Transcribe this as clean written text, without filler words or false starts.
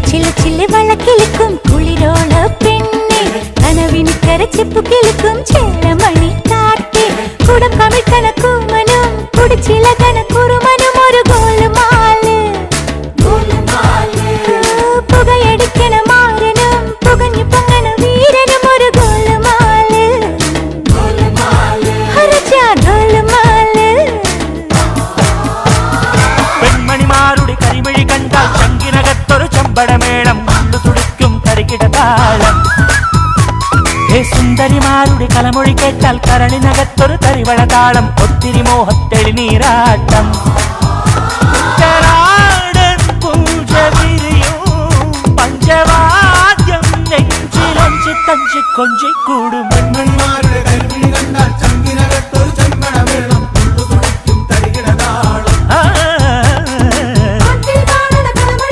ചില ചില വളക്കിളിക്കും കുളിരോള പെണ്ണെ കനവിന് കരച്ചിപ്പു കിളിക്കും ചേലമണി കാട്ടി കുടം കമിഴ്ക്കണ കൂമനും കുടിച്ചില കണക്കുറുമനും ഒരു ഗോളുമാല് പുകയടിക്കണ മാരനും പുകഞ്ഞു പൊങ്ങണ വീരനും ഒരു ഗോളുമാല് ഗോളുമാല് പെൺമണിമാരുടെ കരിമിഴി കണ്ടാൽ ചങ്കിനകത്തൊരു ചമ്പടമേളം ഉള്ളു തുടിക്കും തരികിടതാളം സുന്ദരിമാരുടെ കലമൊഴി കേട്ടാൽ കരളിനകത്തൊരു തരിവളതാളം ഒത്തിരി മോഹത്തെളി നീരാട്ടം